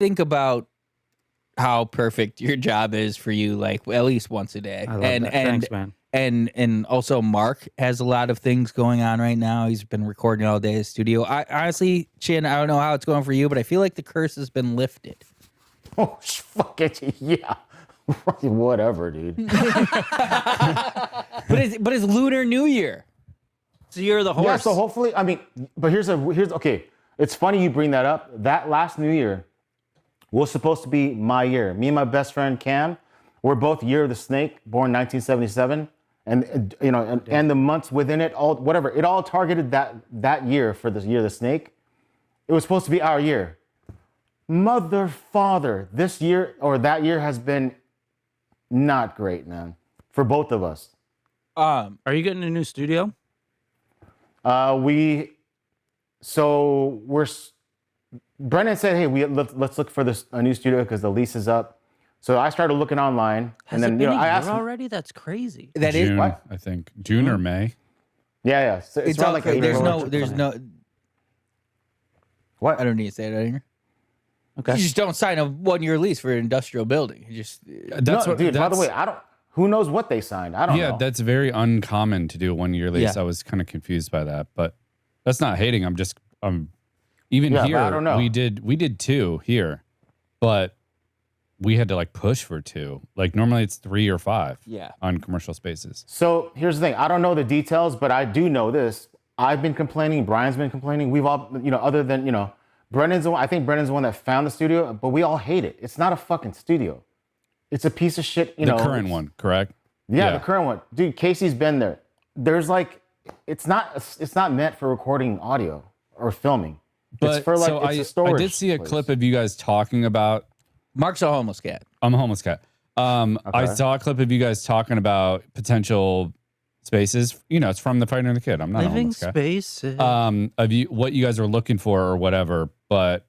think about how perfect your job is for you, like at least once a day. I love that. Thanks, man. And also Mark has a lot of things going on right now. He's been recording all day at his studio. I honestly, Chin, I don't know how it's going for you, but I feel like the curse has been lifted. Oh, fuck it. Yeah. Whatever, dude. But it's Lunar New Year. It's the year of the horse. Yeah, so hopefully, I mean, but here's okay. It's funny you bring that up. That last New Year was supposed to be my year. Me and my best friend Cam, we're both Year of the Snake, born 1977. And you know, and the months within it, all whatever, it all targeted that year for the Year of the Snake. It was supposed to be our year. Mother father, this year or that year has been not great, man, for both of us. Are you getting a new studio? Brennan said, "Hey, let's look for a new studio because the lease is up." So I started looking online, Has and then it been I a asked year already? That's crazy. That June, is what? I think June or May. Yeah. So it's around all like there's April. no. What? I don't need to say that here. Okay. You just don't sign a 1-year lease for an industrial building. You just That's No, what, dude. By that's, the way, I don't. Who knows what they signed? I don't know. yeah, that's very uncommon to do a 1-year lease. Yeah. I was kind of confused by that, but that's not hating. I'm just even Yeah, but here. I don't know. We did 2 here, but we had to like push for 2. Like normally it's 3 or 5. Yeah. On commercial spaces. So here's the thing. I don't know the details, but I do know this. I've been complaining. Brian's been complaining. We've all, other than, Brennan's the one. I think Brennan's the one that found the studio, but we all hate it. It's not a fucking studio. It's a piece of shit. The current one, correct? Yeah, the current one. Dude, Casey's been there. There's like, it's not meant for recording audio or filming. But it's for like, so it's a storage I did see a place. clip of you guys talking about. Mark's a homeless cat. I'm a homeless cat. I saw a clip of you guys talking about potential spaces. It's from the Fighter and the Kid. I'm not a Living homeless cat. spaces. Of you, what you guys were looking for or whatever, but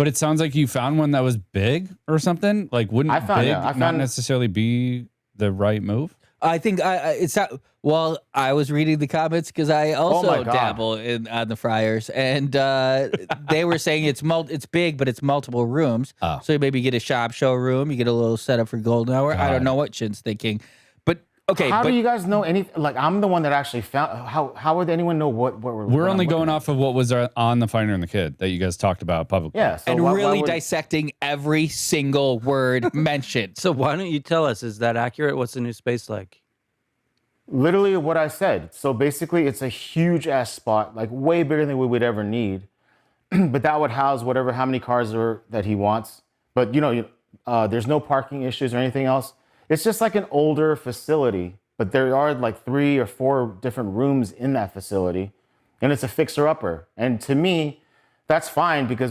it sounds like you found one that was big or something. Like, wouldn't I found- big yeah, I not found- necessarily be the right move? I think it's not. Well, I was reading the comments because I also my God. dabble on the fryers, and they were saying it's big, but it's multiple rooms. Oh. So you maybe get a shop showroom, you get a little setup for golden hour. I don't know what Chin's thinking, but okay. How but do you guys know anything? Like, I'm the one that actually found. How would anyone know what we're? We're what only I'm going looking off of what was on the Fighter and the Kid that you guys talked about publicly. at? Yeah. So and why really would- dissecting every single word mentioned. So why don't you tell us? Is that accurate? What's the new space like? Literally what I said. So basically, it's a huge ass spot, like way bigger than we would ever need. But that would house how many cars are that he wants. But there's no parking issues or anything else. It's just like an older facility, but there are like 3 or 4 different rooms in that facility, and it's a fixer-upper. And to me, that's fine because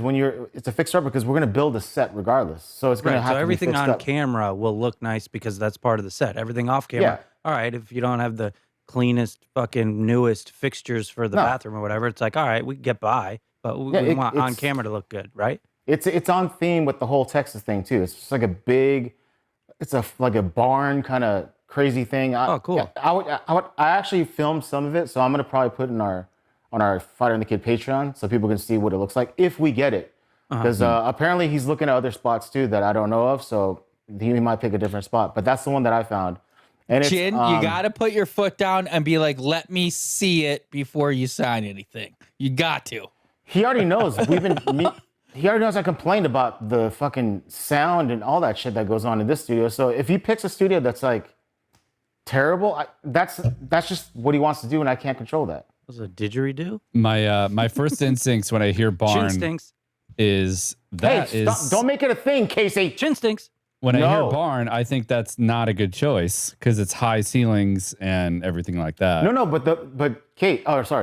it's a fixer-upper because we're gonna build a set regardless. So it's gonna have So to everything be fixed on up. camera will look nice because that's part of the set. Everything off camera. Yeah. All right, if you don't have the cleanest, fucking newest fixtures for the No. bathroom or whatever, it's like, all right, we can get by, but we Yeah, want on it's- camera to look good, right? It's on theme with the whole Texas thing too. It's just like a big, like a barn kind of crazy thing. Oh, cool. Yeah, I actually filmed some of it, so I'm gonna probably put it on our Fighter and the Kid Patreon so people can see what it looks like if we get it. Because apparently he's looking at other spots too that I don't know of, so he might pick a different spot. But that's the one that I found. And it's, Chin, you got to put your foot down and be like, let me see it before you sign anything. You got to. He already knows. He already knows I complained about the fucking sound and all that shit that goes on in this studio. So if he picks a studio that's like terrible, that's just what he wants to do, and I can't control that. Was a didgeridoo? My first instincts when I hear Chin barn stinks. is Hey, that is stop, don't make it a thing, Casey. Chin stinks. when I hear No. barn, I think that's not a good choice because it's high ceilings and everything like that. No,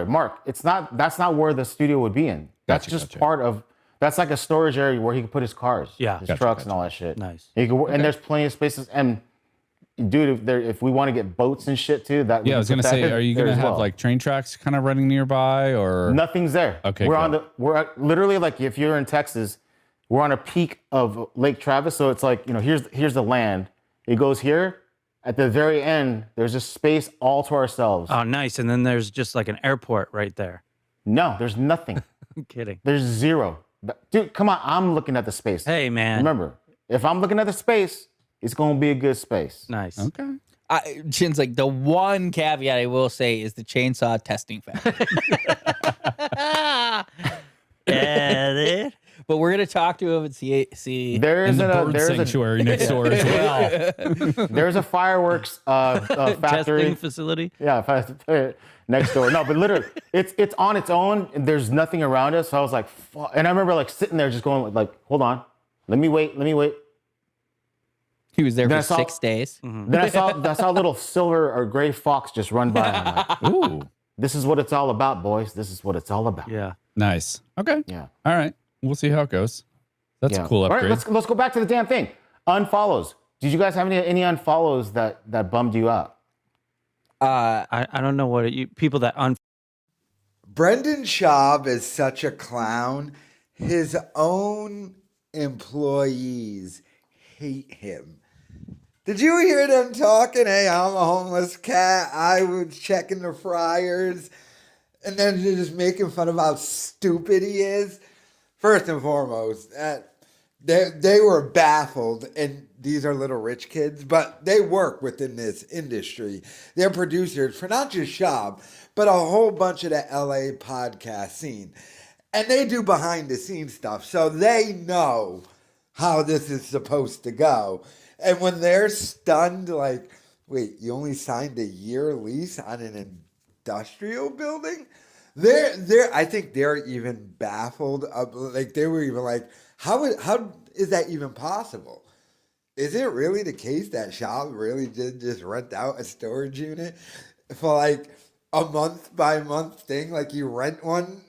Mark, that's not where the studio would be in. That's Gotcha, just gotcha. part of, that's like a storage area where he can put his cars, Yeah. his Gotcha, trucks and all that shit. Nice. He can, And there's plenty of spaces. And dude, if we want to get boats and shit too, that we Yeah, I can was gonna put that say, in are you there gonna as have well. like train tracks kind of running nearby or? Nothing's there. Okay, we're literally like, if you're in Texas, we're on a peak of Lake Travis. So it's like, here's the land. It goes here. At the very end, there's just space all to ourselves. Oh, nice. And then there's just like an airport right there. No, there's nothing. I'm kidding. There's zero. Dude, come on. I'm looking at the space. Hey, man. Remember, if I'm looking at the space, it's going to be a good space. Nice. Okay. Chin's like, the one caveat I will say is the chainsaw testing factor. Yeah, dude. But we're gonna talk to him and see. There's And the bird there's sanctuary next door as well. there's a fireworks factory. Testing facility. Yeah, next door. No, but literally, it's on its own, and there's nothing around us. So I was like, fuck. And I remember like sitting there, just going like, hold on, let me wait. He was there Then for I saw- 6 days. Then I saw a little silver or gray fox just run by. And I'm like, Ooh, this is what it's all about, boys. This is what it's all about. Yeah. nice. Okay. Yeah. All right. We'll see how it goes. That's Yeah. a cool All upgrade. right, let's go back to the damn thing. Unfollows. Did you guys have any unfollows that bummed you out? I don't know what people that Brendan Schaub is such a clown. His own employees hate him. Did you hear them talking? Hey, I'm a homeless cat. I was checking the fryers. And then they're just making fun of how stupid he is. First and foremost, they were baffled, and these are little rich kids, but they work within this industry. They're producers for not just Schaub, but a whole bunch of the LA podcast scene. And they do behind the scenes stuff, so they know how this is supposed to go. And when they're stunned, like, wait, you only signed a year lease on an industrial building? I think they're even baffled. Like they were even like, how is that even possible? Is it really the case that Schaub really did just rent out a storage unit for like a month by month thing? Like you rent one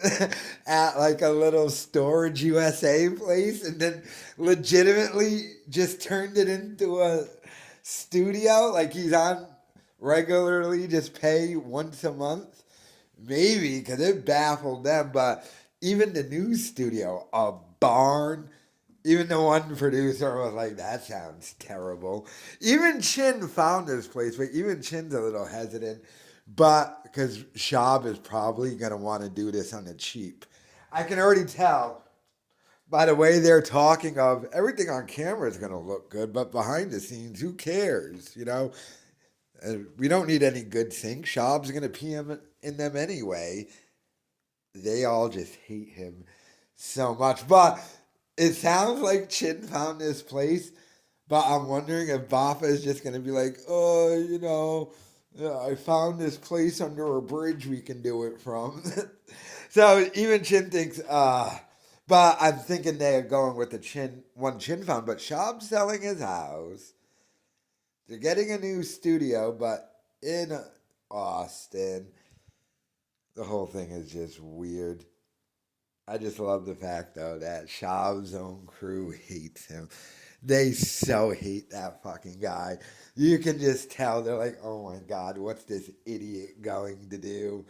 at like a little Storage USA place and then legitimately just turned it into a studio? Like he's on regularly, just pay once a month? Maybe, because it baffled them, but even the news studio, a barn, even the one producer was like, that sounds terrible. Even Chin found this place, but even Chin's a little hesitant, but because Schaub is probably going to want to do this on the cheap. I can already tell by the way they're talking of everything on camera is going to look good, but behind the scenes, who cares, you know? We don't need any good things. Schaub's going to PM in them anyway. They all just hate him so much. But it sounds like Chin found this place. But I'm wondering if Baffa is just going to be like, oh, you know, I found this place under a bridge we can do it from. So even Chin thinks, but I'm thinking they're going with the one Chin found. But Schaub's selling his house. They're getting a new studio, but in Austin. The whole thing is just weird. I just love the fact, though, that Schaub's own crew hates him. They so hate that fucking guy. You can just tell. They're like, oh my God, what's this idiot going to do?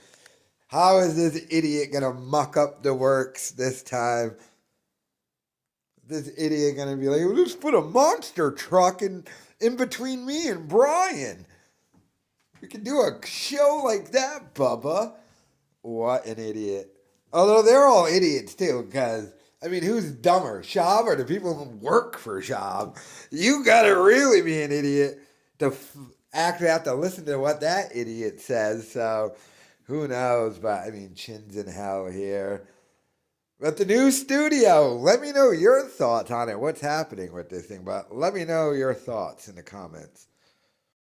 How is this idiot going to muck up the works this time? This idiot going to be like, well, let's put a monster truck in between me and Brian. We can do a show like that, Bubba. What an idiot. Although they're all idiots too, because, I mean, who's dumber, Schaub or the people who work for Schaub? You gotta really be an idiot to actually have to listen to what that idiot says, so who knows, but I mean, Chin's in hell here. But the new studio, let me know your thoughts on it. What's happening with this thing? But let me know your thoughts in the comments.